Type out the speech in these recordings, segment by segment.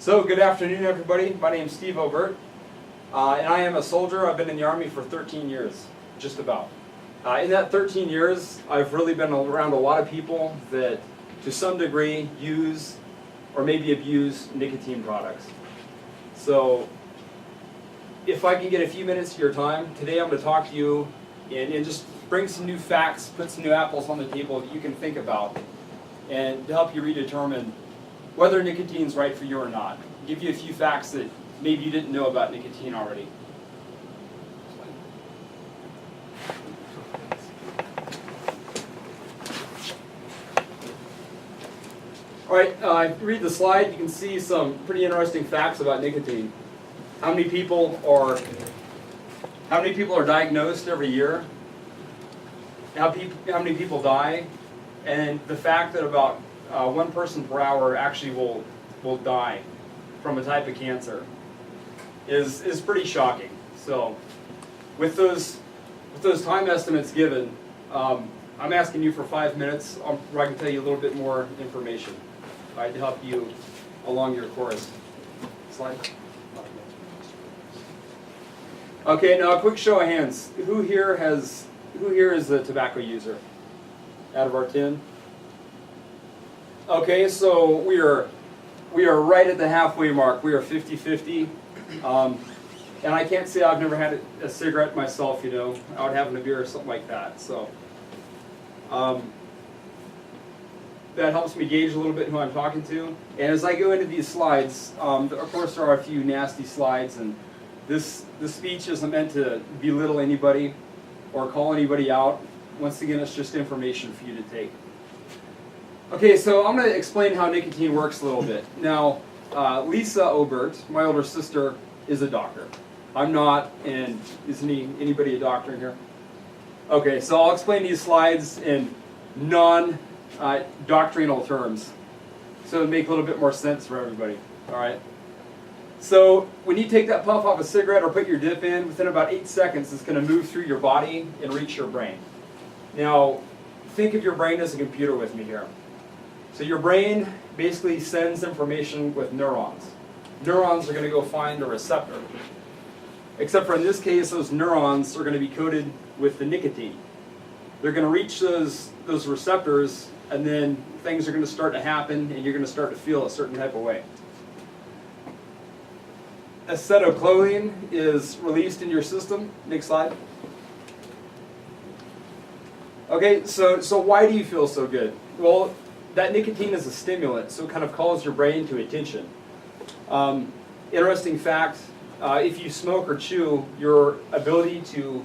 So, good afternoon, everybody. My name is Steve Obert, and I am a soldier. I've been in the Army for 13 years, just about. In that 13 years, I've really been around a lot of people that, to some degree, use or maybe abuse nicotine products. So, if I can get a few minutes of your time, today I'm going to talk to you and just bring some new facts, put some new apples on the table that you can think about, and to help you redetermine whether nicotine is right for you or not. Give you a few facts that maybe you didn't know about nicotine already. All right, if you read the slide, you can see some pretty interesting facts about nicotine. How many people are diagnosed every year? How many people die? And the fact that about 1 person per hour actually will die from a type of cancer is pretty shocking. So, with those time estimates given, I'm asking you for 5 minutes where I can tell you a little bit more information, right, to help you along your course. Slide. Okay, now a quick show of hands. Who here is a tobacco user? Out of our 10. Okay, so we are right at the halfway mark. We are 50-50. And I can't say I've never had a cigarette myself, out having a beer or something like that. So that helps me gauge a little bit who I'm talking to. And as I go into these slides, of course there are a few nasty slides, and this speech isn't meant to belittle anybody or call anybody out. Once again, it's just information for you to take. Okay, so I'm going to explain how nicotine works a little bit. Now, Lisa Obert, my older sister, is a doctor. I'm not, and isn't anybody a doctor in here? Okay, so I'll explain these slides in non-doctrinal terms, so it'll make a little bit more sense for everybody. All right. So when you take that puff off a cigarette or put your dip in, within about 8 seconds, it's going to move through your body and reach your brain. Now, think of your brain as a computer with me here. So your brain basically sends information with neurons. Neurons are going to go find a receptor. Except for in this case, those neurons are going to be coated with the nicotine. They're going to reach those receptors, and then things are going to start to happen, and you're going to start to feel a certain type of way. Acetylcholine is released in your system. Next slide. Okay, so why do you feel so good? Well, that nicotine is a stimulant, so it kind of calls your brain to attention. Interesting fact, if you smoke or chew, your ability to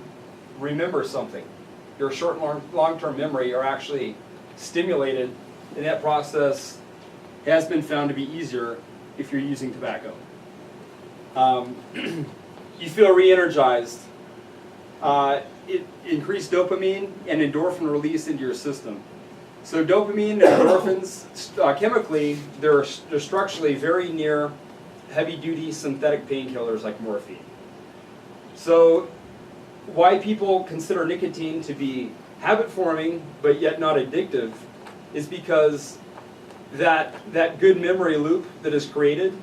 remember something, your short and long-term memory are actually stimulated, and that process has been found to be easier if you're using tobacco. You feel re-energized. It increased dopamine and endorphin release into your system. So dopamine and endorphins, chemically, they're structurally very near heavy-duty synthetic painkillers like morphine. So why people consider nicotine to be habit-forming but yet not addictive is because that good memory loop that is created,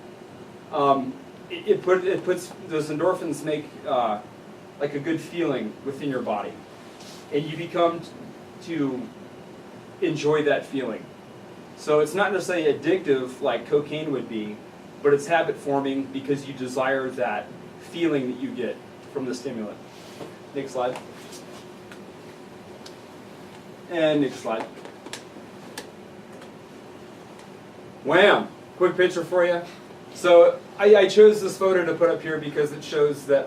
it puts those endorphins make like a good feeling within your body, and you become to enjoy that feeling. So it's not necessarily addictive like cocaine would be, but it's habit forming because you desire that feeling that you get from the stimulant. Next slide. And next slide. Wham! Quick picture for you. So I chose this photo to put up here because it shows that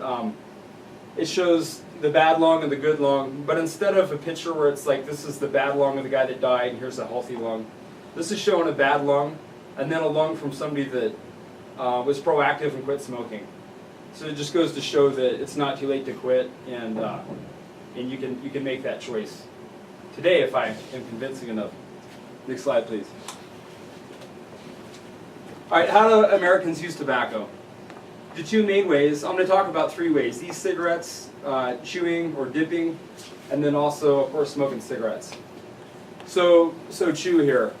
it shows the bad lung and the good lung, but instead of a picture where it's like this is the bad lung of the guy that died and here's a healthy lung, this is showing a bad lung and then a lung from somebody that was proactive and quit smoking. So it just goes to show that it's not too late to quit, and you can make that choice today if I am convincing enough. Next slide, please. All right, how do Americans use tobacco? The two main ways. I'm going to talk about 3 ways: these cigarettes, chewing or dipping, and then also, of course, smoking cigarettes. So chew here.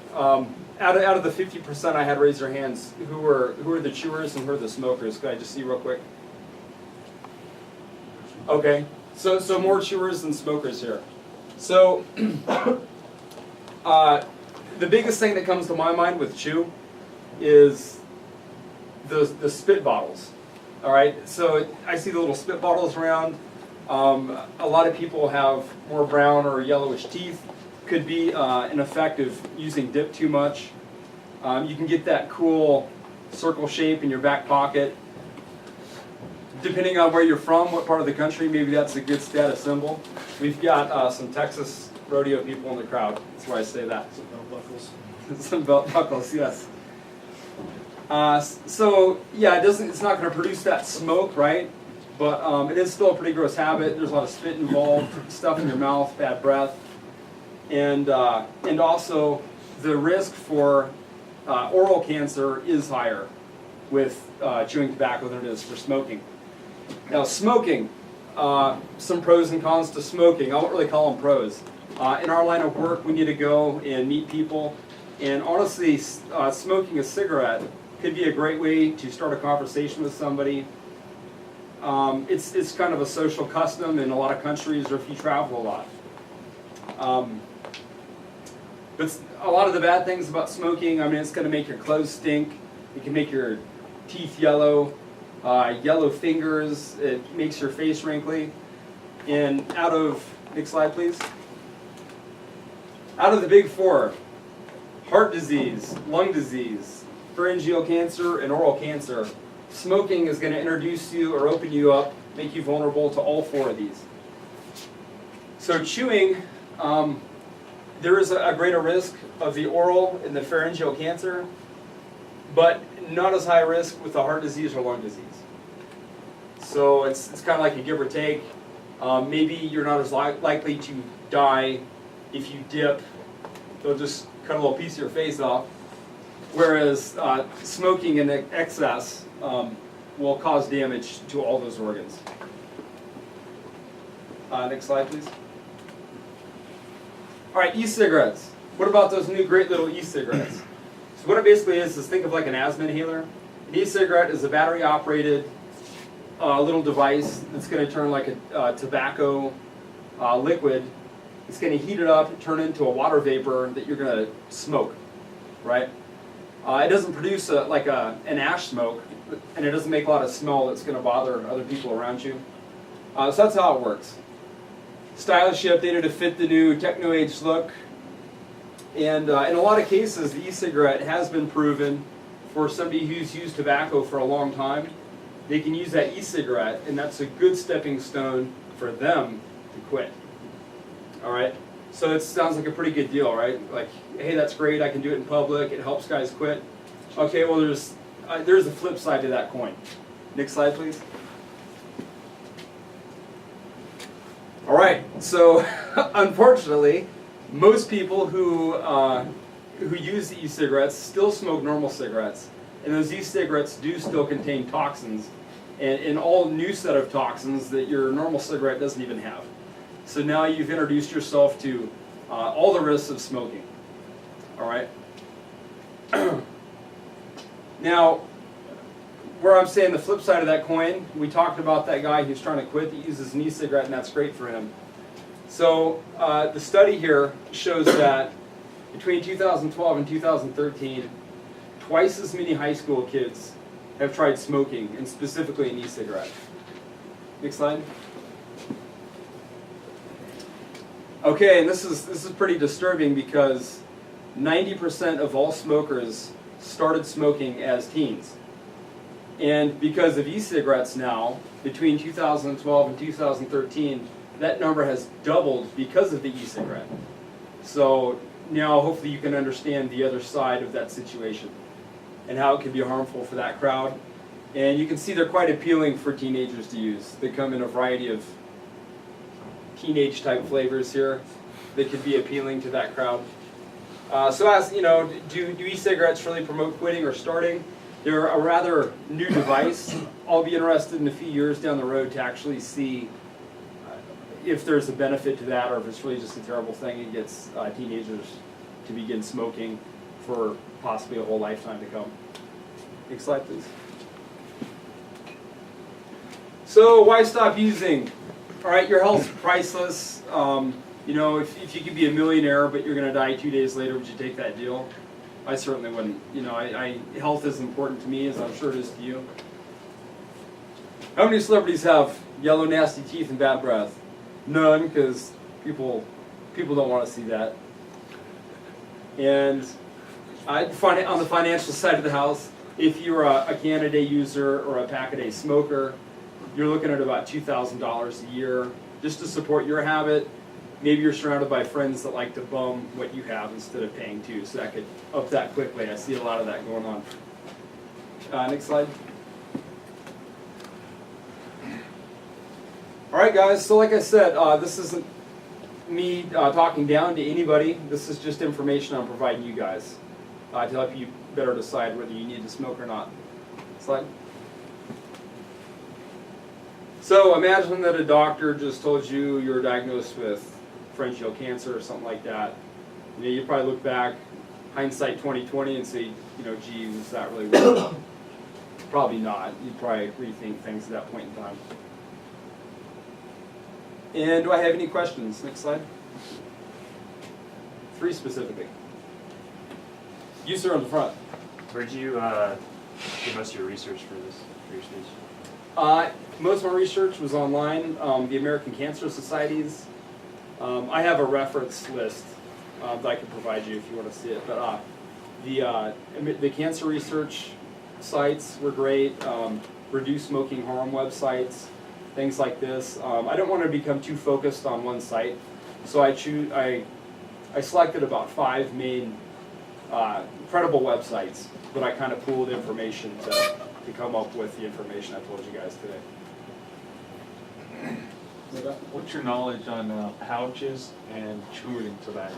out of the 50% I had raise their hands, who are the chewers and who are the smokers? Could I just see real quick? Okay, so more chewers than smokers here. So the biggest thing that comes to my mind with chew is the spit bottles. All right, so I see the little spit bottles around. A lot of people have more brown or yellowish teeth. Could be an effect of using dip too much. You can get that cool circle shape in your back pocket. Depending on where you're from, what part of the country, maybe that's a good status symbol. We've got some Texas rodeo people in the crowd. That's why I say that. Some belt buckles. Some belt buckles, yes. So yeah, it's not going to produce that smoke, right? But it is still a pretty gross habit. There's a lot of spit involved, stuff in your mouth, bad breath, and also the risk for oral cancer is higher with chewing tobacco than it is for smoking. Now, smoking, some pros and cons to smoking. I won't really call them pros. In our line of work, we need to go and meet people, and honestly, smoking a cigarette could be a great way to start a conversation with somebody. It's kind of a social custom in a lot of countries, or if you travel a lot. But a lot of the bad things about smoking, I mean, it's going to make your clothes stink. It can make your teeth yellow, yellow fingers. It makes your face wrinkly. And next slide, please. Out of the big four, heart disease, lung disease, pharyngeal cancer, and oral cancer, smoking is going to introduce you or open you up, make you vulnerable to all four of these. So chewing, there is a greater risk of the oral and the pharyngeal cancer, but not as high risk with the heart disease or lung disease. So it's kind of like a give or take. Maybe you're not as likely to die if you dip. They'll just cut a little piece of your face off. Whereas smoking in excess will cause damage to all those organs. Next slide, please. All right, e-cigarettes. What about those new great little e-cigarettes? So what it basically is think of like an asthma inhaler. An e-cigarette is a battery-operated little device that's going to turn like a tobacco liquid. It's going to heat it up, turn into a water vapor that you're going to smoke, right? It doesn't produce an ash smoke, and it doesn't make a lot of smell that's going to bother other people around you. So that's how it works. Stylishly updated to fit the new techno-age look. And in a lot of cases, the e-cigarette has been proven for somebody who's used tobacco for a long time. They can use that e-cigarette, and that's a good stepping stone for them to quit. All right? So it sounds like a pretty good deal, right? Like, hey, that's great, I can do it in public, it helps guys quit. Okay, well, there's a flip side to that coin. Next slide, please. All right, so unfortunately, most people who use the e-cigarettes still smoke normal cigarettes, and those e-cigarettes do still contain toxins, and an all new set of toxins that your normal cigarette doesn't even have. So now you've introduced yourself to all the risks of smoking. All right. Now, where I'm saying the flip side of that coin, we talked about that guy who's trying to quit that uses an e-cigarette, and that's great for him. So the study here shows that between 2012 and 2013, twice as many high school kids have tried smoking, and specifically an e-cigarette. Next slide. Okay, and this is pretty disturbing because 90% of all smokers started smoking as teens. And because of e-cigarettes now, between 2012 and 2013, that number has doubled because of the e-cigarette. So now hopefully you can understand the other side of that situation and how it can be harmful for that crowd. And you can see they're quite appealing for teenagers to use. They come in a variety of teenage type flavors here that could be appealing to that crowd. So as you know, do e-cigarettes really promote quitting or starting? They're a rather new device. I'll be interested in a few years down the road to actually see if there's a benefit to that, or if it's really just a terrible thing and gets teenagers to begin smoking for possibly a whole lifetime to come. Next slide, please. So why stop using? All right, your health's priceless. You know, if you could be a millionaire but you're going to die 2 days later, would you take that deal? I certainly wouldn't. You know, health is important to me, as I'm sure it is to you. How many celebrities have yellow, nasty teeth and bad breath? None, because people don't want to see that. And on the financial side of the house, if you're a Canada user or a Pack-A-Day smoker, you're looking at about $2,000 a year just to support your habit. Maybe you're surrounded by friends that like to bum what you have instead of paying too, so that could up that quickly. I see a lot of that going on. Next slide. All right, guys, so like I said, this isn't me talking down to anybody. This is just information I'm providing you guys to help you better decide whether you need to smoke or not. Slide. So imagine that a doctor just told you you were diagnosed with pharyngeal cancer or something like that. You know, you probably look back, hindsight 20/20, and say, you know, gee, was that really weird? Probably not. You'd probably rethink things at that point in time. And do I have any questions? Next slide. 3 specifically. You, sir, on the front. Where'd you do most of your research for your speech? Most of my research was online. The American Cancer Societies. I have a reference list that I can provide you if you want to see it. But the cancer research sites were great. Reduce smoking harm websites, things like this. I don't want to become too focused on one site, so I selected about 5 main credible websites, but I kind of pooled information to come up with the information I told you guys today. What's your knowledge on pouches and chewing tobacco?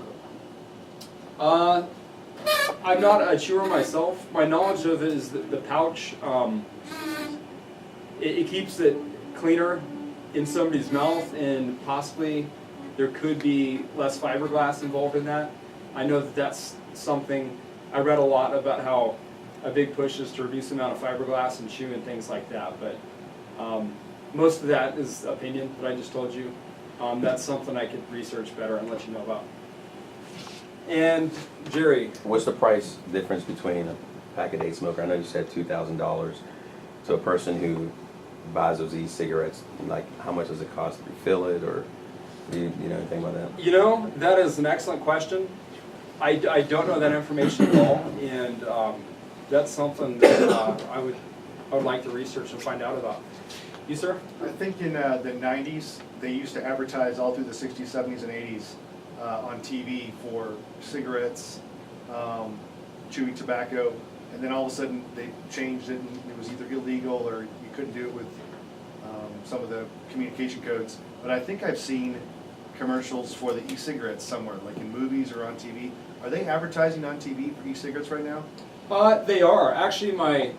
I'm not a chewer myself. My knowledge of it is that the pouch, it keeps it cleaner in somebody's mouth, and possibly there could be less fiberglass involved in that. I know that that's something, I read a lot about how a big push is to reduce the amount of fiberglass and chew and things like that, but most of that is opinion that I just told you. That's something I could research better and let you know about. And Jerry. What's the price difference between a Pack-A-Day smoker? I know you said $2,000 to a person who buys those e-cigarettes. Like, how much does it cost to refill it, or do you know anything about that? You know, that is an excellent question. I don't know that information at all, and that's something that I would like to research and find out about. You, sir? I think in the 90s, they used to advertise all through the 60s, 70s, and 80s on TV for cigarettes, chewing tobacco, and then all of a sudden they changed it, and it was either illegal or you couldn't do it with some of the communication codes. But I think I've seen commercials for the e-cigarettes somewhere, like in movies or on TV. Are they advertising on TV for e-cigarettes right now? They are. Actually, my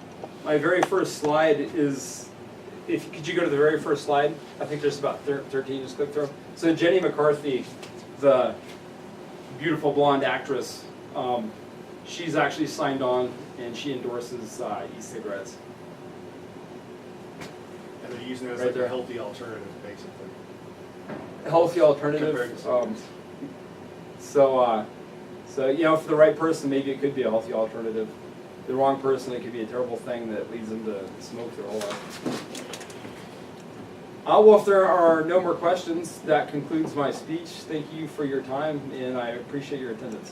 very first slide is, could you go to the very first slide? I think there's about 13, just click through. So Jenny McCarthy, the beautiful blonde actress, she's actually signed on and she endorses e-cigarettes. And they're using it as Right like there. a healthy alternative, basically. Healthy alternative. Compared to cigarettes. So you know, for the right person, maybe it could be a healthy alternative. The wrong person, it could be a terrible thing that leads them to smoke their whole life. Well, if there are no more questions, that concludes my speech. Thank you for your time, and I appreciate your attendance.